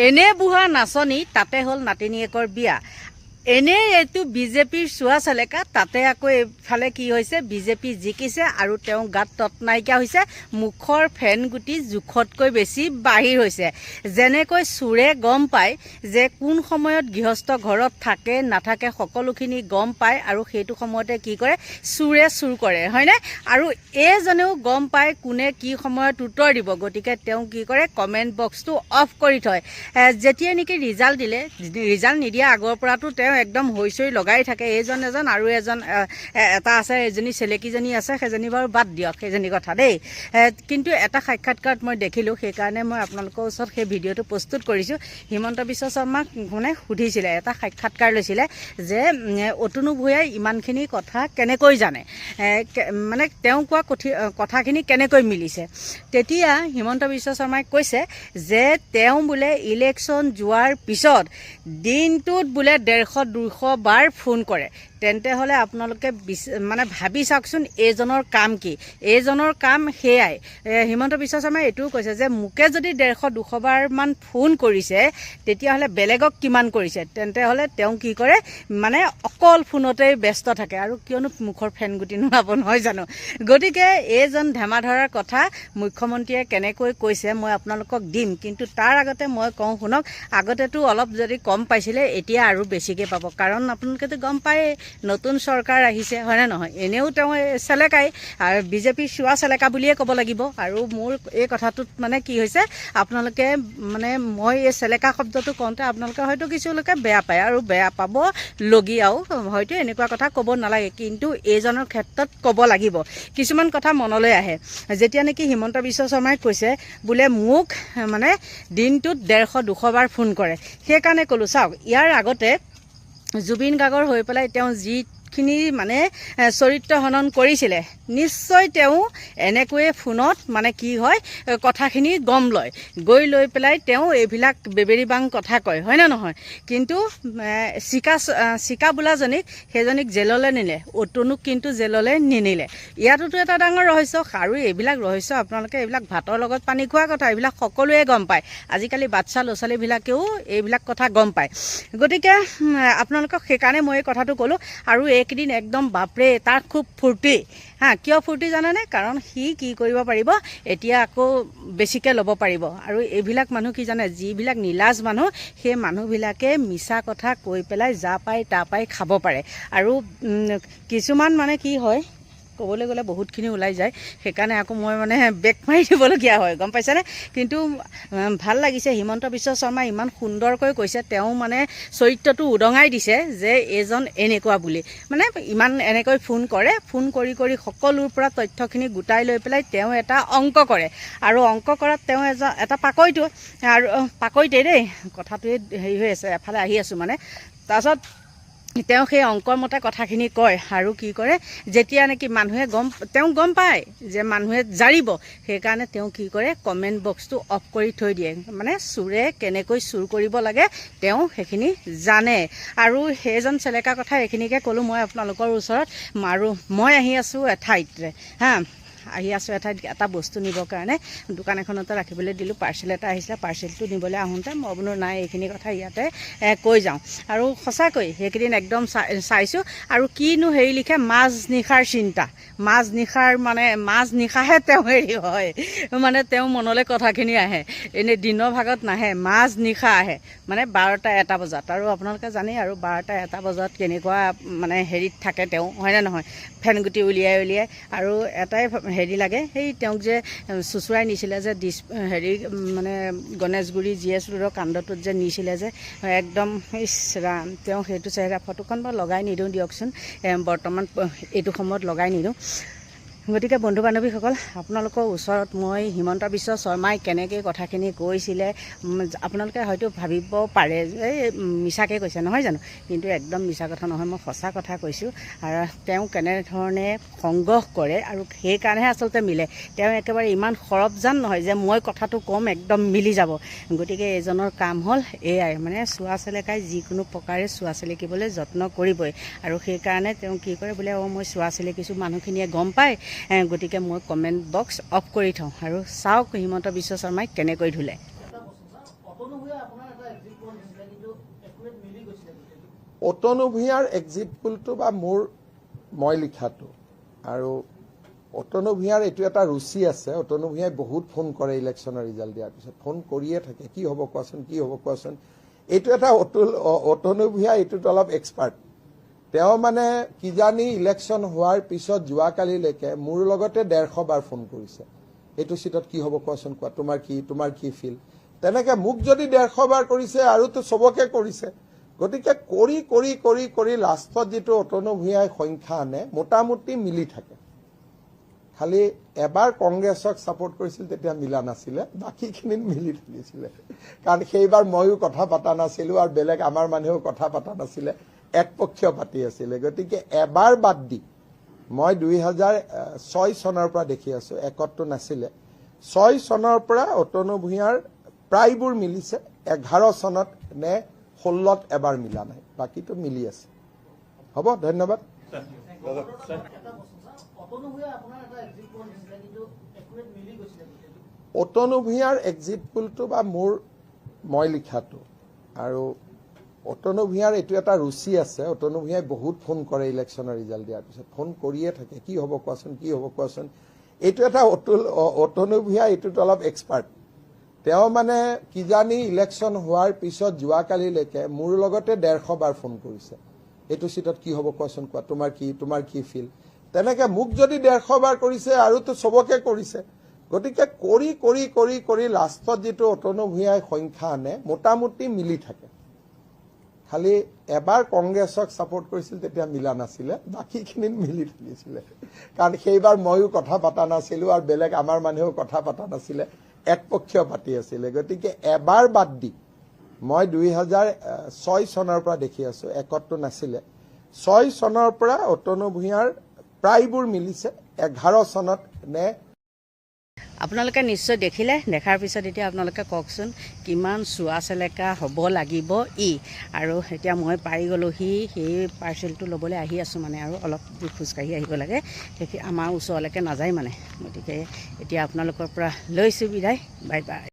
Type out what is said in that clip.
এনে বুঢ়া নাচনি তাতে হ'ল নাতিনীয়েকৰ বিয়া। এনে এইটো বিজেপিৰ চোৱা চেলেকা, তাতে আকৌ এইফালে কি হৈছে, বিজেপি জিকিছে আৰু তেওঁ গাত তত নাইকিয়া হৈছে। মুখৰ ফেনগুটি জোখতকৈ বেছি বাহিৰ হৈছে। যেনেকৈ চোৰে গম পায় যে কোন সময়ত গৃহস্থ ঘৰত থাকে নাথাকে সকলোখিনি গম পায়, আৰু সেইটো সময়তে কি কৰে, চোৰে চুৰ কৰে, হয়নে? আৰু এইজনেও গম পায় কোনে কি সময়ত উত্তৰ দিব, গতিকে তেওঁ কি কৰে, কমেণ্ট বক্সটো অফ কৰি থয়। যেতিয়াই নেকি ৰিজাল্ট দিলে, ৰিজাল্ট নিদিয়া আগৰ পৰাতো তেওঁ একদম হৈচৈ লগাই থাকে। এইজন এজন আৰু এজন এটা আছে, এজনী চেলেকিজনী আছে, সেইজনী বাৰু বাদ দিয়ক, সেইজনী কথা দেই। কিন্তু এটা সাক্ষাৎকাৰত মই দেখিলোঁ, সেইকাৰণে মই আপোনালোকৰ ওচৰত সেই ভিডিঅ'টো প্ৰস্তুত কৰিছোঁ। হিমন্ত বিশ্ব শৰ্মাক মানে সুধিছিলে, এটা সাক্ষাৎকাৰ লৈছিলে যে অতনু ভূঞাই ইমানখিনি কথা কেনেকৈ জানে, মানে তেওঁ কোৱা কথাখিনি কেনেকৈ মিলিছে। তেতিয়া হিমন্ত বিশ্ব শৰ্মাই কৈছে যে তেওঁ বোলে ইলেকশ্যন যোৱাৰ পিছত দিনটোত বোলে 150-200 বাৰ ফোন কৰে। তেন্তে হ'লে আপোনালোকে মানে ভাবি চাওকচোন এইজনৰ কাম কি। এইজনৰ কাম সেয়াই। হিমন্ত বিশ্ব শৰ্মাই এইটোও কৈছে যে মোকে যদি 150-200 বাৰমান ফোন কৰিছে, তেতিয়াহ'লে বেলেগক কিমান কৰিছে। তেন্তে হ'লে তেওঁ কি কৰে, মানে অকল ফোনতেই ব্যস্ত থাকে, আৰু কিয়নো মুখৰ ফেনগুটি নোলাব নহয় জানো। গতিকে এইজন ধেমাধৰাৰ কথা মুখ্যমন্ত্ৰীয়ে কেনেকৈ কৈছে মই আপোনালোকক দিম, কিন্তু তাৰ আগতে মই কওঁ শুনক। আগতেতো অলপ যদি কম পাইছিলে, এতিয়া আৰু বেছিকৈ পাব, কাৰণ আপোনালোকেতো গম পায়েই নতুন চৰকাৰ আহিছে, হয়নে নহয়। এনেও তেওঁ চেলেকাই, আৰু বিজেপিৰ চোৱা চেলেকা বুলিয়ে ক'ব লাগিব। আৰু মোৰ এই কথাটোত মানে কি হৈছে, আপোনালোকে মানে মই এই চেলেকা শব্দটো কওঁতে আপোনালোকে হয়তো কিছুলোকে বেয়া পায়, আৰু বেয়া পাব লগীয়াও, হয়তো এনেকুৱা কথা ক'ব নালাগে, কিন্তু এইজনৰ ক্ষেত্ৰত ক'ব লাগিব। কিছুমান কথা মনলৈ আহে, যেতিয়া নেকি হিমন্ত বিশ্ব শৰ্মাই কৈছে বোলে মোক মানে দিনটোত 150-200 বাৰ ফোন কৰে। সেইকাৰণে ক'লোঁ চাওক, ইয়াৰ আগতে জুবিন গাৰ্গৰ হৈ পেলাই তেওঁ যিখিনি মানে চৰিত্ৰ হনন কৰিছিলে, নিশ্চয় তেওঁ এনেকৈয়ে ফোনত মানে কি হয়, কথাখিনি গম লয়, গৈ লৈ পেলাই তেওঁ এইবিলাক বেবেৰী বাং কথা কয়, হয়নে নহয়। কিন্তু চিকা বোলাজনীক, সেইজনীক জেললৈ নিলে, অতনুক কিন্তু জেললৈ নিনিলে। ইয়াতোতো এটা ডাঙৰ ৰহস্য, আৰু এইবিলাক ৰহস্য আপোনালোকে এইবিলাক ভাতৰ লগত পানী খোৱা কথা, এইবিলাক সকলোৱে গম পায়। আজিকালি বাচ্চা ল'ৰা ছোৱালীবিলাকেও এইবিলাক কথা গম পায়। গতিকে আপোনালোকক সেইকাৰণে মই এই কথাটো ক'লোঁ। আৰু এইকেইদিন একদম বাপৰে তাৰ খুব ফূৰ্তি, কিয় ফূৰ্তি জানেনে? কাৰণ সি কি কৰিব পাৰিব, এতিয়া আকৌ বেছিকৈ ল'ব পাৰিব। আৰু এইবিলাক মানুহ কি জানে, যিবিলাক নীলাজ মানুহ, সেই মানুহবিলাকে মিছা কথা কৈ পেলাই যা পায় তা পাই খাব পাৰে। আৰু কিছুমান মানে কি হয়, ক'বলৈ গ'লে বহুতখিনি ওলাই যায়, সেইকাৰণে আকৌ মই মানে বেক মাৰি দিবলগীয়া হয়, গম পাইছেনে। কিন্তু ভাল লাগিছে, হিমন্ত বিশ্ব শৰ্মাই ইমান সুন্দৰকৈ কৈছে, তেওঁ মানে চৰিত্ৰটো উদঙাই দিছে যে এইজন এনেকুৱা বুলি। মানে ইমান এনেকৈ ফোন কৰে, ফোন কৰি কৰি সকলোৰ পৰা তথ্যখিনি গোটাই লৈ পেলাই তেওঁ এটা অংক কৰে, আৰু অংক কৰাত তেওঁ এটা পাকৈতো, আৰু পাকৈতে দেই, কথাটোৱে হেৰি হৈ আছে, এফালে আহি আছোঁ মানে। তাৰপাছত তেওঁ সেই অংকৰ মতে কথাখিনি কয়, আৰু কি কৰে, যেতিয়া নেকি মানুহে তেওঁ গম পায় যে মানুহে জাৰিব, সেইকাৰণে তেওঁ কি কৰে, কমেণ্ট বক্সটো অফ কৰি থৈ দিয়ে। মানে চোৰে কেনেকৈ চুৰ কৰিব লাগে তেওঁ সেইখিনি জানে। আৰু সেইজন চেলেকা কথা এইখিনিকে ক'লোঁ মই আপোনালোকৰ ওচৰত। আৰু মই আহি আছোঁ এঠাইত, আহি আছোঁ এঠাইত এটা বস্তু নিবৰ কাৰণে, দোকান এখনতে ৰাখিবলৈ দিলোঁ। পাৰ্চেল এটা আহিছিলে, পাৰ্চেলটো নিবলৈ আহোঁতে মই বোলো নাই, এইখিনি কথা ইয়াতে কৈ যাওঁ। আৰু সঁচাকৈ সেইকেইদিন একদম চাইছোঁ। আৰু কিনো হেৰি লিখে, মাজনিশাৰ চিন্তা, মাজনিশাৰ মানে মাজনিশাহে তেওঁ হেৰি হয়, মানে তেওঁ মনলৈ কথাখিনি আহে, এনেই দিনৰ ভাগত নাহে, মাজনিশা আহে, মানে 12টা-1টা বজাত। আৰু আপোনালোকে জানেই আৰু 12টা-1টা বজাত কেনেকুৱা মানে হেৰিত থাকে তেওঁ, হয়নে নহয়, ফেনগুটি উলিয়াই উলিয়াই। আৰু এটাই হেৰি লাগে, সেই তেওঁক যে চুচুৰাই নিছিলে যে হেৰি মানে গণেশগুৰি GS ৰোডৰ কাণ্ডটোত যে নিছিলে যে, একদম ইছ ৰাম, তেওঁ সেইটো চেহেৰা ফটোখন বাৰু লগাই নিদিওঁ দিয়কচোন, বৰ্তমান এইটো সময়ত লগাই নিদিওঁ। গতিকে বন্ধু বান্ধৱীসকল, আপোনালোকৰ ওচৰত মই হিমন্ত বিশ্ব শৰ্মাই কেনেকৈ কথাখিনি কৈছিলে, আপোনালোকে হয়তো ভাবিব পাৰে এই মিছাকৈ কৈছে নহয় জানো, কিন্তু একদম মিছা কথা নহয়, মই সঁচা কথা কৈছোঁ। আৰু তেওঁ কেনেধৰণে সংগ্ৰহ কৰে, আৰু সেইকাৰণেহে আচলতে মিলে। তেওঁ একেবাৰে ইমান সৰবজান নহয় যে মই কথাটো ক'ম একদম মিলি যাব। গতিকে এইজনৰ কাম হ'ল এয়াই, মানে চোৱা চেলেকাই যিকোনো প্ৰকাৰে চোৱা চেলেকিবলৈ যত্ন কৰিবই। আৰু সেইকাৰণে তেওঁ কি কৰে, বোলে মই চোৱা চেলেকিছোঁ, মানুহখিনিয়ে গম পায়, গতিকে মই কমেণ্ট বক্স অফ কৰি থওঁ। আৰু চাওক হিমন্ত বিশ্ব শৰ্মাই কেনেকৈ ধুলে। অতনু ভূঞাৰ এক্সিট পোলটো বা মই লিখাটো আৰু অতনু ভূঞাৰ এইটো এটা ৰুচি আছে। অতনু ভূঞাই বহুত ফোন কৰে ইলেকশ্যনৰ ৰিজাল্ট দিয়াৰ পিছত, ফোন কৰিয়ে থাকে, কি হ'ব কোৱাচোন, কি হ'ব কোৱাচোন। এইটো এটা অতনু ভূঞা এইটোত অলপ এক্সপাৰ্ট। তেওঁ মানে কিজানি ইলেকশ্যন হোৱাৰ পিছত যোৱাকালিলৈকে মোৰ লগতে 150 বাৰ ফোন কৰিছে, এইটো চিটত কি হ'ব কোৱাচোন, কোৱা, তোমাৰ কি ফিল। তেনেকে মোক যদি 150 বাৰ কৰিছে আৰুতো চবকে কৰিছে। গতিকে কৰি কৰি কৰি কৰি লাষ্টত যিটো অতনু ভূঞাই সংখ্যা আনে মোটামুটি মিলি থাকে। খালি এবাৰ কংগ্ৰেছক ছাপোৰ্ট কৰিছিল, তেতিয়া মিলা নাছিলে, বাকীখিনিত মিলি থাকিছিলে। কাৰণ সেইবাৰ ময়ো কথা পতা নাছিলোঁ আৰু বেলেগ আমাৰ মানুহেও কথা পতা নাছিলে, একপক্ষীয় পাতি আছিলে। গতিকে এবাৰ বাদ দি মই 2006 চনৰ পৰা দেখি আছোঁ, একতটো নাছিলে। 6 চনৰ পৰা অতনু ভূঞাৰ প্ৰায়বোৰ মিলিছে। 11 চনত নে 16ত এবাৰ মিলা নাই, বাকীটো মিলি আছে। হ'ব, ধন্যবাদ। অতনু ভূঞাৰ এক্সিট পোলটো বা মই লিখাটো আৰু অতনু ভূঞাৰ এইটো এটা ৰুচি আছে। অতনু ভূঞাই বহুত ফোন কৰে ইলেকশ্যনৰ ৰিজাল্ট দিয়াৰ পিছত, ফোন কৰিয়ে থাকে, কি হ'ব কোৱাচোন, কি হ'ব কোৱাচোন। এইটো এটা অতনু ভূঞা এইটোত অলপ এক্সপাৰ্ট। তেওঁ মানে কিজানি ইলেকশ্যন হোৱাৰ পিছত যোৱাকালিলৈকে মোৰ লগতে 150 বাৰ ফোন কৰিছে, এইটো চিটত কি হ'ব কোৱাচোন, কোৱা, তোমাৰ কি ফিল। তেনেকে মোক যদি 150 বাৰ কৰিছে আৰুতো চবকে কৰিছে। গতিকে কৰি কৰি কৰি কৰি লাষ্টত যিটো অতনু ভূঞাই সংখ্যা আনে মোটামুটি মিলি থাকে। খালি এবাৰ কংগ্ৰেছক ছাপোৰ্ট কৰিছিল, তেতিয়া মিলা নাছিলে, বাকীখিনিত মিলি থাকিছিলে। কাৰণ সেইবাৰ ময়ো কথা পতা নাছিলোঁ আৰু বেলেগ আমাৰ মানুহেও কথা পতা নাছিলে, একপক্ষীয় পাতি আছিলে। গতিকে এবাৰ বাদ দি মই 2006 চনৰ পৰা দেখি আছোঁ, একতটো নাছিলে। 6 চনৰ পৰা অতনু ভূঞাৰ প্ৰায়বোৰ মিলিছে। 11 চনত নে আপোনালোকে নিশ্চয় দেখিলে, দেখাৰ পিছত এতিয়া আপোনালোকে কওকচোন কিমান চোৱা চেলেকা হ'ব লাগিব আৰু এতিয়া মই পাই গ'লোহি, সেই পাৰ্চেলটো ল'বলৈ আহি আছোঁ মানে, আৰু অলপ দূৰ খোজকাঢ়ি আহিব লাগে, আমাৰ ওচৰলৈকে নাযায় মানে। গতিকে এতিয়া আপোনালোকৰ পৰা লৈছোঁ বিদায়, বাই বাই।